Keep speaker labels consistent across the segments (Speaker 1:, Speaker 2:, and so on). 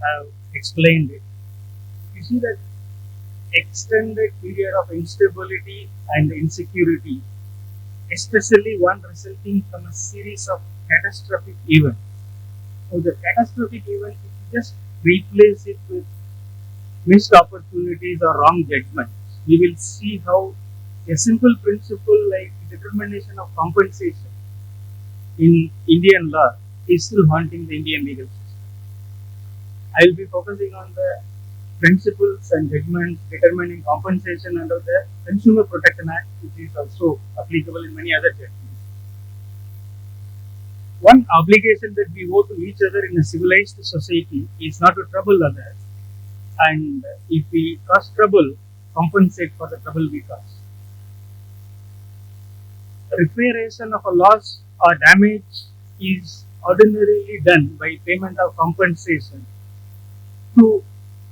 Speaker 1: have explained it. You see that extended period of instability and insecurity, especially one resulting from a series of catastrophic events. So the catastrophic event, if you just replace it with missed opportunities or wrong judgments, we will see how a simple principle like determination of compensation in Indian law is still haunting the Indian legal system. I will be focusing on the principles and judgments determining compensation under the Consumer Protection Act, which is also applicable in many other judgments. One obligation that we owe to each other in a civilized society is not to trouble others, and if we cause trouble, compensate for the trouble we cause. Reparation of a loss or damage is ordinarily done by payment of compensation to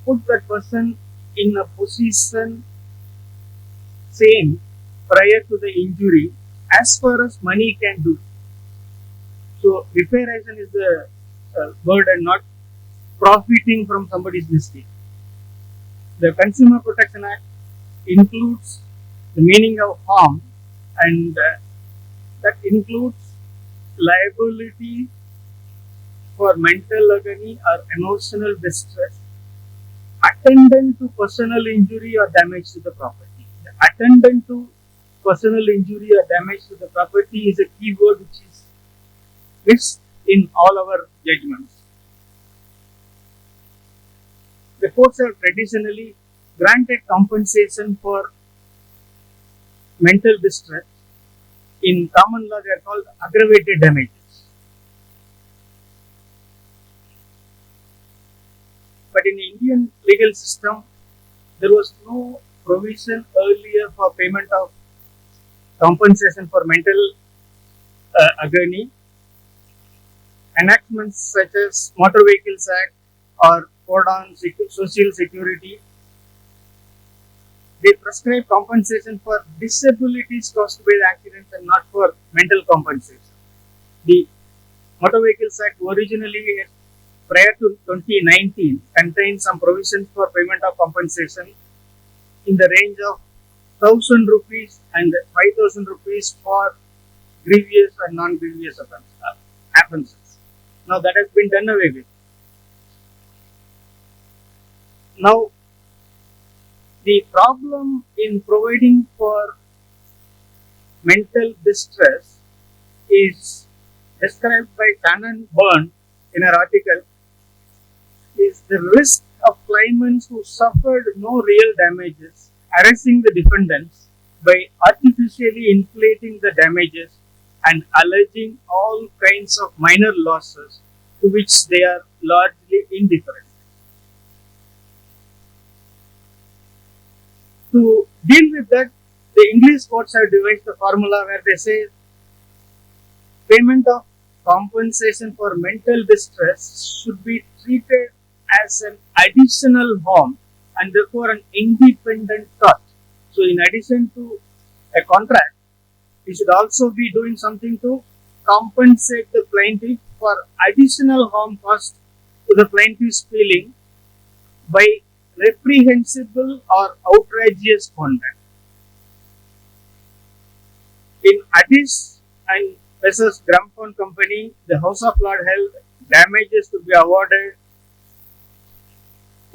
Speaker 1: put that person in a position same prior to the injury as far as money can do. So reparation is the word and not profiting from somebody's mistake. The Consumer Protection Act includes the meaning of harm, and that includes liability for mental agony or emotional distress attendant to personal injury or damage to the property. The attendant to personal injury or damage to the property is a key word which is missed in all our judgments. The courts have traditionally granted compensation for mental distress. In common law, they are called aggravated damages. But in the Indian legal system, there was no provision earlier for payment of compensation for mental agony. Enactments such as Motor Vehicles Act or Code on Social Security, they prescribe compensation for disabilities caused by the accident and not for mental compensation. The Motor Vehicles Act originally, prior to 2019, contained some provisions for payment of compensation in the range of 1,000 rupees and 5,000 rupees for grievous and non-grievous offences. Now that has been done away with. Now, the problem in providing for mental distress is described by Shannon Byrne in her article, is the risk of claimants who suffered no real damages harassing the defendants by artificially inflating the damages and alleging all kinds of minor losses to which they are largely indifferent. To deal with that, the English courts have devised a formula where they say payment of compensation for mental distress should be treated as an additional harm and therefore an independent tort. So, in addition to a contract, we should also be doing something to compensate the plaintiff for additional harm caused to the plaintiff's feeling by reprehensible or outrageous conduct. In Addis and versus Gramophone Company, the House of Lords held damages to be awarded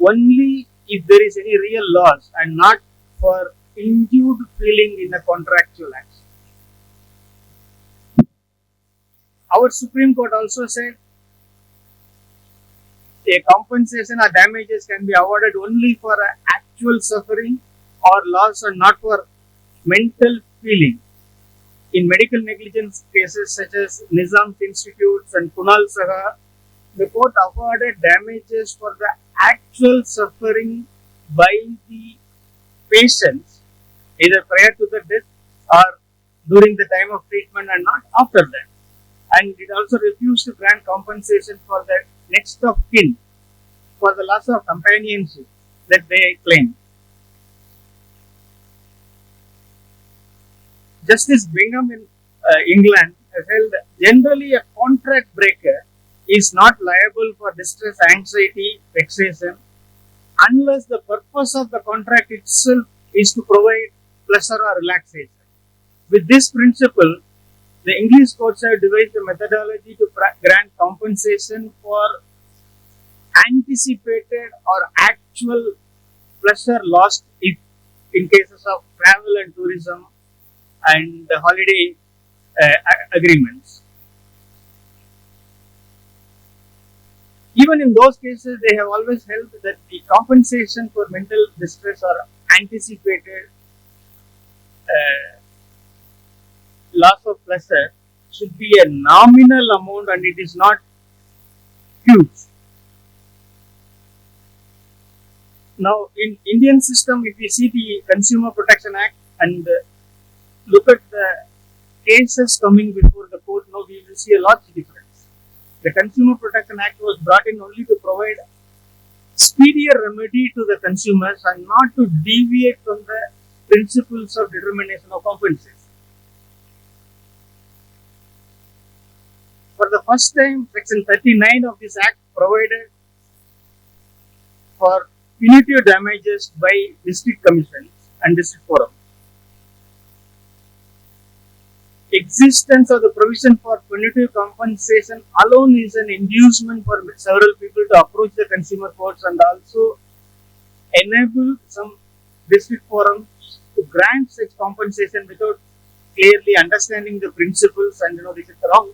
Speaker 1: only if there is any real loss and not for injured feeling in a contractual action. Our Supreme Court also said a compensation or damages can be awarded only for actual suffering or loss and not for mental feeling. In medical negligence cases such as Nizam's Institutes and Kunal Saha, the court awarded damages for the actual suffering by the patients either prior to the death or during the time of treatment and not after that. And it also refused to grant compensation for the next of kin for the loss of companionship that they claim. Justice Bingham in England has held generally a contract breaker is not liable for distress, anxiety, vexation unless the purpose of the contract itself is to provide pleasure or relaxation. With this principle, the English courts have devised a methodology to grant compensation for anticipated or actual pleasure lost if in cases of travel and tourism and the holiday agreements. Even in those cases, they have always held that the compensation for mental distress or anticipated loss of pleasure should be a nominal amount and it is not huge. Now, in Indian system, if we see the Consumer Protection Act and look at the cases coming before the court, now we will see a large difference. The Consumer Protection Act was brought in only to provide speedier remedy to the consumers and not to deviate from the principles of determination of compensation. For the first time, Section 39 of this Act provided for punitive damages by district commissions and district forums. Existence of the provision for punitive compensation alone is an inducement for several people to approach the consumer courts and also enable some district forums to grant such compensation without clearly understanding the principles and this is the wrong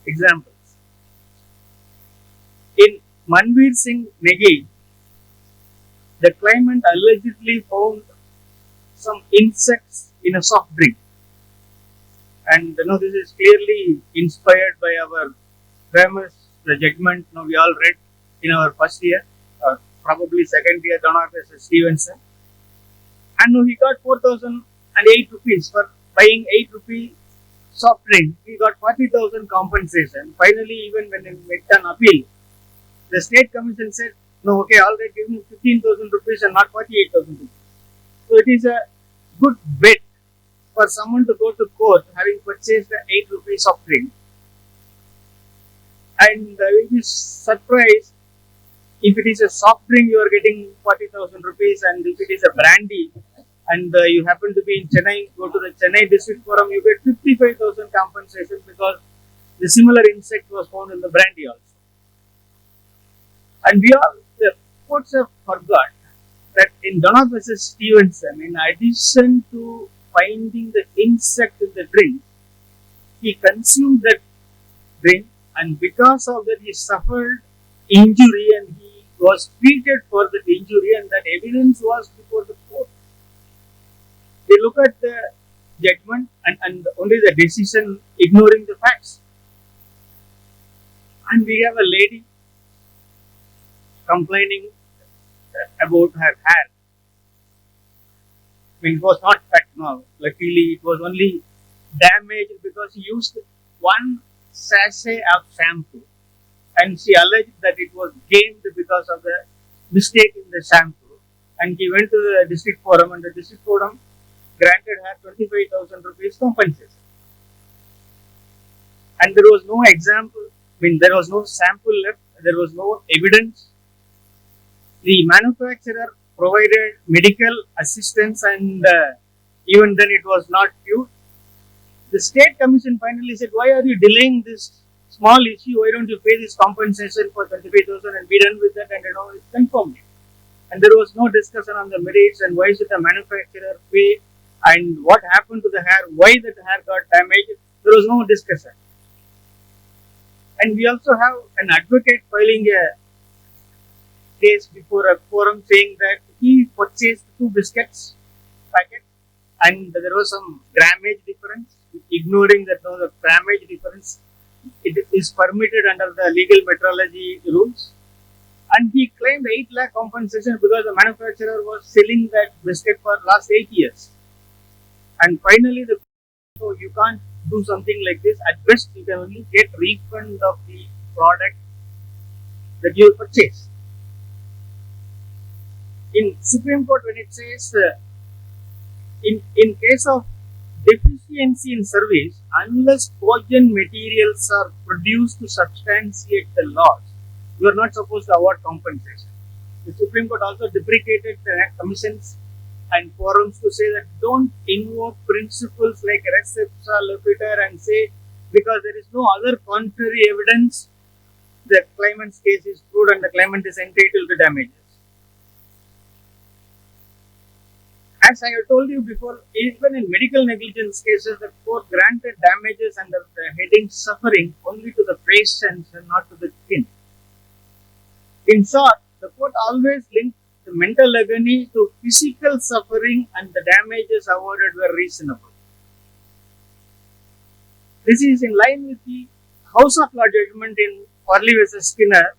Speaker 1: examples. In Manveer Singh Negi, the claimant allegedly found some insects in a soft drink. And this is clearly inspired by our famous judgment we all read in our first year, or probably second year, Donald Stevenson. And he got 4,008 rupees for buying 8 rupee soft drink. He got 40,000 compensation. Finally, even when he made an appeal, the state commission said, no, okay, all right, give him 15,000 rupees and not 48,000 rupees. So it is a good bet for someone to go to court having purchased an 8 rupee soft drink. And you will be surprised if it is a soft drink you are getting 40,000 rupees, and if it is a brandy and you happen to be in Chennai, go to the Chennai district forum, you get 55,000 compensation because the similar insect was found in the brandy also. And the courts have forgot that in Donald versus Stevenson, in addition to finding the insect in the drink, he consumed that drink, and because of that he suffered injury and he was treated for that injury, and that evidence was before the court. They look at the judgment and only the decision, ignoring the facts. And we have a lady complaining about her hair. I mean, it was not cut now. Luckily, it was only damaged because she used one sachet of shampoo, and she alleged that it was gamed because of the mistake in the shampoo. And he went to the district forum, and the district forum granted her 25,000 rupees compensation. And there was no example. I mean, there was no sample left. There was no evidence. The manufacturer provided medical assistance, and even then it was not due. The state commission finally said, why are you delaying this small issue? Why don't you pay this compensation for 25,000 and be done with that? And it's confirmed. And there was no discussion on the merits and why should the manufacturer pay and what happened to the hair, why that hair got damaged. There was no discussion. And we also have an advocate filing a case before a forum saying that he purchased 2 biscuits packet and there was some grammage difference, ignoring that the grammage difference it is permitted under the legal metrology rules, and he claimed 8 lakh compensation because the manufacturer was selling that biscuit for last 8 years. And finally, so you can't do something like this. At best, you can only get refund of the product that you purchased. In Supreme Court, when it says in case of deficiency deficiency in service, unless cogent materials are produced to substantiate the loss, you are not supposed to award compensation. The Supreme Court also deprecated the commissions and forums to say that don't invoke principles like res ipsa loquitur and say because there is no other contrary evidence, the claimant's case is proved and the claimant is entitled to damages. As I have told you before, even in medical negligence cases, the court granted damages under the heading suffering only to the patients and not to the kin. In short, the court always linked the mental agony to physical suffering and the damages awarded were reasonable. This is in line with the House of Law judgment in Farley v. Skinner,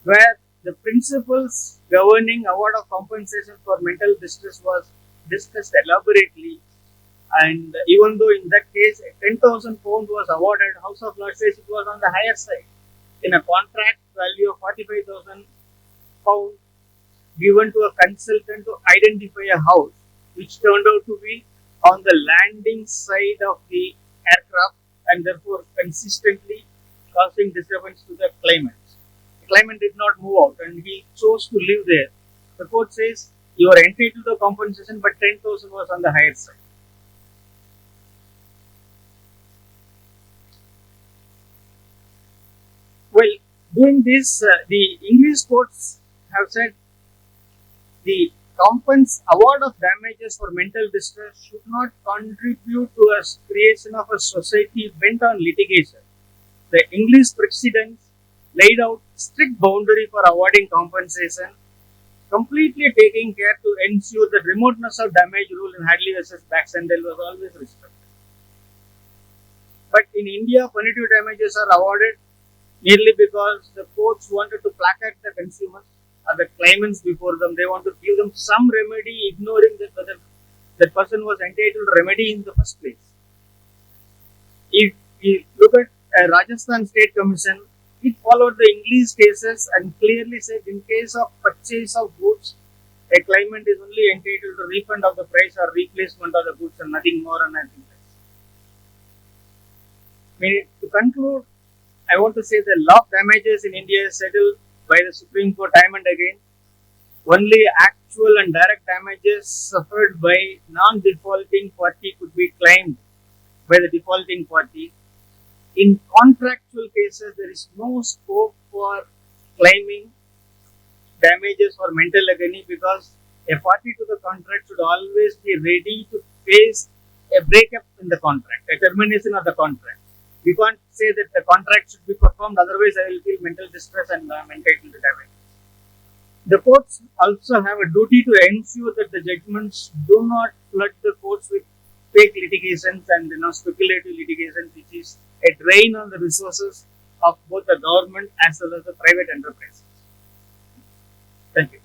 Speaker 1: where the principles governing award of compensation for mental distress was discussed elaborately, and even though in that case £10,000 was awarded, House of Law says it was on the higher side. In a contract value of £45,000 given to a consultant to identify a house which turned out to be on the landing side of the aircraft and therefore consistently causing disturbance to the claimant. The claimant did not move out and he chose to live there. The court says you are entitled to compensation, but 10,000 was on the higher side. Well, doing this, the English courts have said the award of damages for mental distress should not contribute to a creation of a society bent on litigation. The English precedents laid out strict boundary for awarding compensation, completely taking care to ensure the remoteness of damage rule in Hadley v. Baxendale was always respected. But in India, punitive damages are awarded merely because the courts wanted to placate the consumers or the claimants before them. They want to give them some remedy, ignoring that whether that person was entitled to remedy in the first place. If you look at Rajasthan State Commission, it followed the English cases and clearly said in case of purchase of goods, a claimant is only entitled to refund of the price or replacement of the goods and nothing more and nothing less. To conclude, I want to say the law of damages in India is settled by the Supreme Court time and again. Only actual and direct damages suffered by non-defaulting party could be claimed by the defaulting party. In contractual cases, there is no scope for claiming damages for mental agony because a party to the contract should always be ready to face a breakup in the contract, a termination of the contract. We can't say that the contract should be performed, otherwise I will feel mental distress and I am entitled to damage. The courts also have a duty to ensure that the judgments do not flood the courts with fake litigations and speculative litigations, which is a drain on the resources of both the government as well as the private enterprises. Thank you.